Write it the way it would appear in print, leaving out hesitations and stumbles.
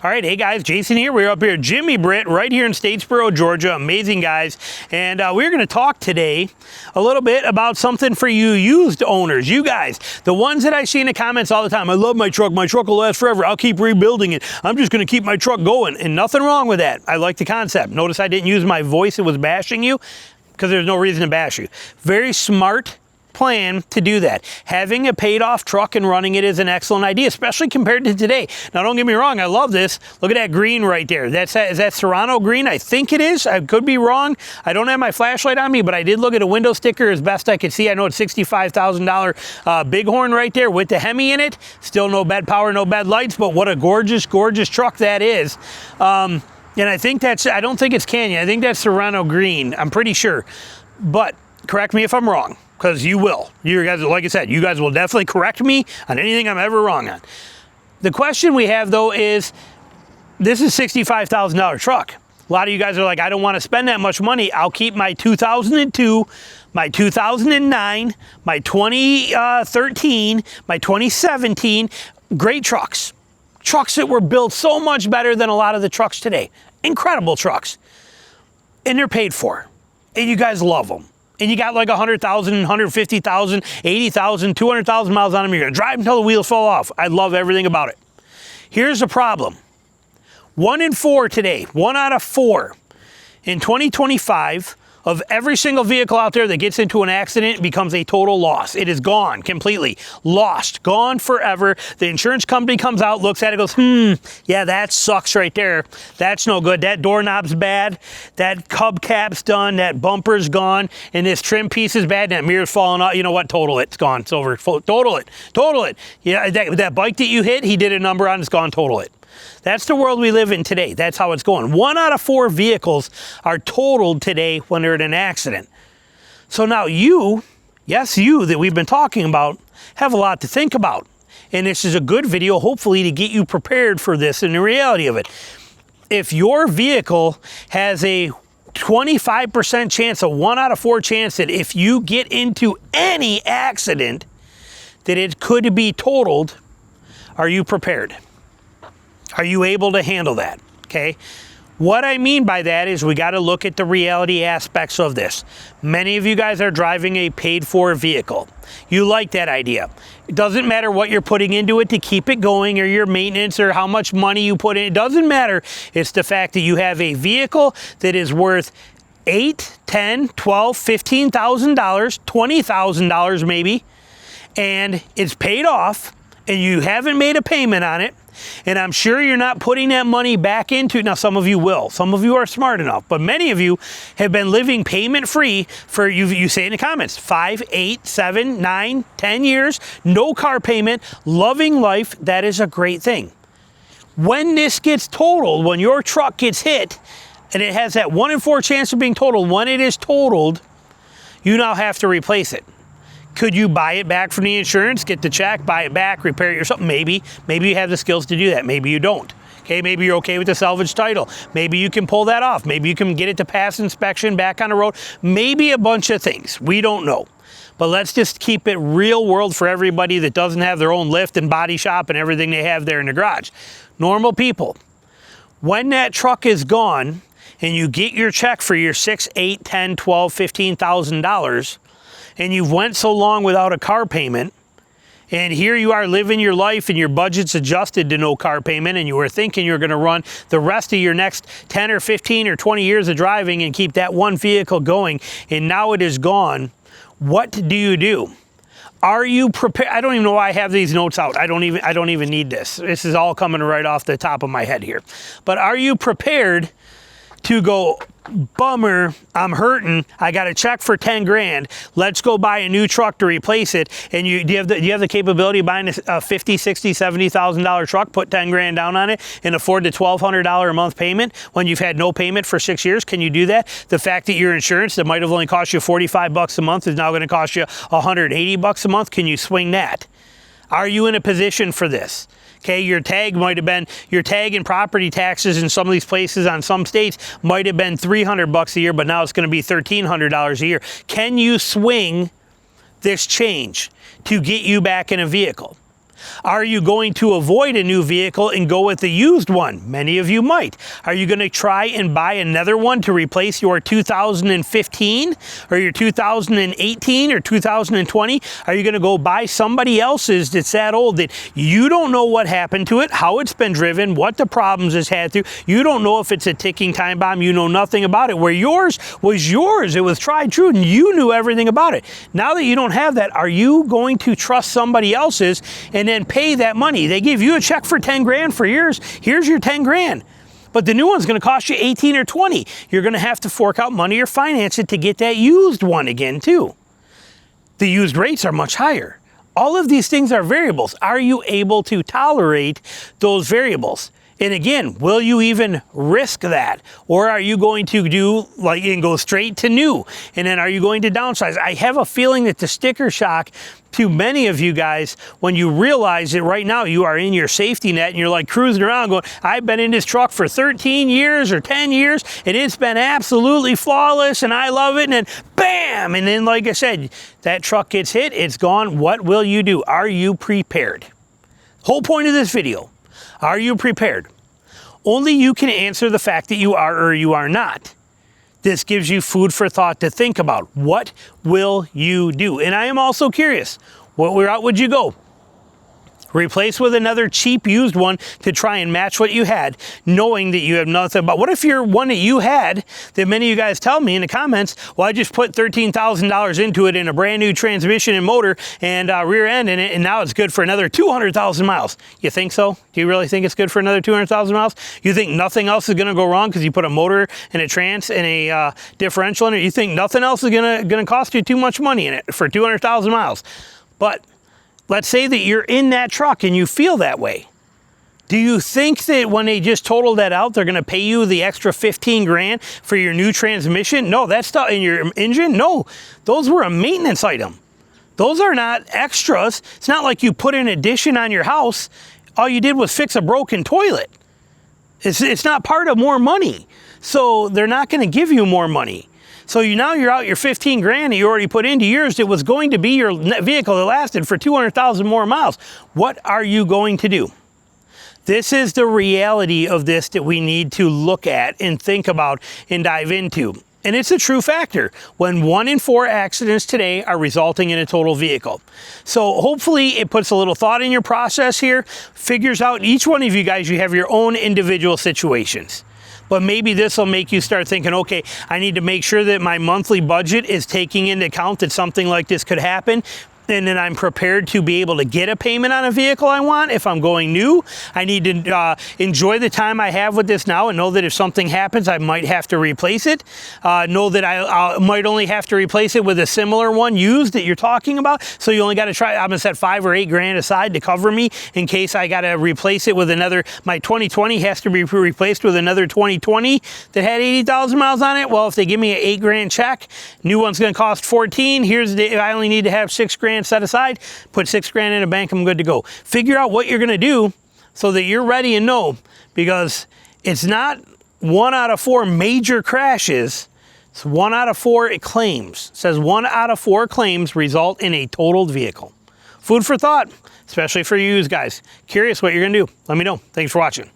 All right, hey guys, Jason here. We're up here at Jimmy Britt right here in Statesboro, Georgia. Amazing guys. And we're going to talk today a little bit about something for you used owners, you guys, the ones that I see in the comments all the time. I love my truck. My truck will last forever. I'll keep rebuilding it. I'm just going to keep my truck going. And nothing wrong with that. I like the concept. Notice I didn't use my voice. It was bashing you because there's no reason to bash you. Very smart plan to do that. Having a paid off truck and running it is an excellent idea, especially compared to today. Now don't get me wrong, I love this. Look at that green right there. Is that Serrano green? I think it is. I could be wrong. I don't have my flashlight on me, but I did look at a window sticker as best I could see. I know it's $65,000 Bighorn right there with the Hemi in it. Still no bad power, no bad lights, but what a gorgeous, gorgeous truck that is. And I think I don't think it's Canyon. I think that's Serrano green. I'm pretty sure. But correct me if I'm wrong, because you will. You guys, like I said, you guys will definitely correct me on anything I'm ever wrong on. The question we have though is, this is $65,000 truck. A lot of you guys are like, I don't want to spend that much money. I'll keep my 2002, my 2009, my 2013, my 2017. Great trucks. Trucks that were built so much better than a lot of the trucks today. Incredible trucks. And they're paid for. And you guys love them. And you got like 100,000, 150,000, 80,000, 200,000 miles on them. You're going to drive until the wheels fall off. I love everything about it. Here's the problem. 1 in 4 today, 1 out of 4 in 2025 of every single vehicle out there that gets into an accident becomes a total loss. It is gone completely, lost, gone forever. The insurance company comes out, looks at it, goes, yeah, that sucks right there. That's no good. That doorknob's bad. That hubcap's done. That bumper's gone. And this trim piece is bad. And that mirror's falling out. You know what? Total it. It's gone. It's over. Total it. Total it. Yeah, that bike that you hit, he did a number on. It's gone. Total it. That's the world we live in today. That's how it's going. 1 out of 4 vehicles are totaled today when they're in an accident. So now you, yes, you that we've been talking about, have a lot to think about. And this is a good video, hopefully, to get you prepared for this and the reality of it. If your vehicle has a 25% chance, a 1 out of 4 chance that if you get into any accident, that it could be totaled, are you prepared? Are you able to handle that? Okay. What I mean by that is we got to look at the reality aspects of this. Many of you guys are driving a paid for vehicle. You like that idea. It doesn't matter what you're putting into it to keep it going or your maintenance or how much money you put in. It doesn't matter. It's the fact that you have a vehicle that is worth $8, $10, $12, $15,000, $20,000 maybe, and it's paid off and you haven't made a payment on it. And I'm sure you're not putting that money back into, now some of you will, some of you are smart enough, but many of you have been living payment free for, you say in the comments, 5, 8, 7, 9, 10 years, no car payment, loving life. That is a great thing. When this gets totaled, when your truck gets hit, and it has that 1 in 4 chance of being totaled, when it is totaled, you now have to replace it. Could you buy it back from the insurance, get the check, buy it back, repair it yourself? Maybe. Maybe you have the skills to do that. Maybe you don't. Okay, maybe you're okay with the salvage title. Maybe you can pull that off. Maybe you can get it to pass inspection back on the road. Maybe a bunch of things. We don't know. But let's just keep it real world for everybody that doesn't have their own lift and body shop and everything they have there in the garage. Normal people. When that truck is gone and you get your check for your $6, $8, $10, $12, $15,000, and you've went so long without a car payment, and here you are living your life and your budget's adjusted to no car payment, and you were thinking you're going to run the rest of your next 10 or 15 or 20 years of driving and keep that one vehicle going, and now it is gone, what do you do? Are you prepared? I don't even know why I have these notes out. I don't even need this. This is all coming right off the top of my head here. But are you prepared to go, bummer, I'm hurting, I got a check for 10 grand, let's go buy a new truck to replace it, and do you have the capability of buying a $50,000, $60,000, $70,000 truck, put 10 grand down on it, and afford the $1,200 a month payment when you've had no payment for 6 years? Can you do that? The fact that your insurance that might have only cost you $45 a month is now going to cost you $180 a month, can you swing that? Are you in a position for this? Okay, your tag might have been, your tag and property taxes in some of these places on some states might have been $300 a year, but now it's going to be $1,300 a year. Can you swing this change to get you back in a vehicle? Are you going to avoid a new vehicle and go with the used one? Many of you might. Are you going to try and buy another one to replace your 2015 or your 2018 or 2020? Are you going to go buy somebody else's that's that old that you don't know what happened to it, how it's been driven, what the problems it's had through? You don't know if it's a ticking time bomb. You know nothing about it. Where yours was yours. It was tried true and you knew everything about it. Now that you don't have that, are you going to trust somebody else's and then pay that money? They give you a check for 10 grand for yours. Here's your 10 grand. But the new one's going to cost you 18 or 20. You're going to have to fork out money or finance it to get that used one again too. The used rates are much higher. All of these things are variables. Are you able to tolerate those variables? And again, will you even risk that? Or are you going to do like and go straight to new? And then are you going to downsize? I have a feeling that the sticker shock to many of you guys, when you realize that right now you are in your safety net and you're like cruising around going, I've been in this truck for 13 years or 10 years and it's been absolutely flawless and I love it. And then bam! And then like I said, that truck gets hit, it's gone. What will you do? Are you prepared? Whole point of this video. Are you prepared? Only you can answer the fact that you are or you are not. This gives you food for thought to think about. What will you do? And I am also curious, what route would you go? Replace with another cheap used one to try and match what you had, knowing that you have nothing about. What if you're one that you had that many of you guys tell me in the comments, well, I just put $13,000 into it in a brand new transmission and motor and rear end in it, and now it's good for another 200,000 miles. You think so? Do you really think it's good for another 200,000 miles? You think nothing else is going to go wrong because you put a motor and a trans and a differential in it? You think nothing else is going to cost you too much money in it for 200,000 miles? But let's say that you're in that truck and you feel that way. Do you think that when they just total that out, they're going to pay you the extra 15 grand for your new transmission? No, that's not in your engine. No, those were a maintenance item. Those are not extras. It's not like you put an addition on your house. All you did was fix a broken toilet. It's not part of more money. So they're not going to give you more money. So now you're out your 15 grand that you already put into yours that was going to be your vehicle that lasted for 200,000 more miles. What are you going to do? This is the reality of this that we need to look at and think about and dive into. And it's a true factor when 1 in 4 accidents today are resulting in a total vehicle. So hopefully it puts a little thought in your process here, figures out each one of you guys, you have your own individual situations. But maybe this will make you start thinking, okay, I need to make sure that my monthly budget is taking into account that something like this could happen. And then I'm prepared to be able to get a payment on a vehicle I want if I'm going new. I need to enjoy the time I have with this now and know that if something happens, I might have to replace it. Know that I might only have to replace it with a similar one used that you're talking about. So you only got to try, I'm gonna set 5 or 8 grand aside to cover me in case I got to replace it with another, my 2020 has to be replaced with another 2020 that had 80,000 miles on it. Well, if they give me an 8 grand check, new one's gonna cost 14. I only need to have 6 grand set aside, put 6 grand in a bank, I'm good to go. Figure out what you're going to do so that you're ready and know, because it's not 1 out of 4 major crashes, it's 1 out of 4 claims. It says 1 out of 4 claims result in a totaled vehicle. Food for thought, especially for you guys. Curious what you're going to do. Let me know. Thanks for watching.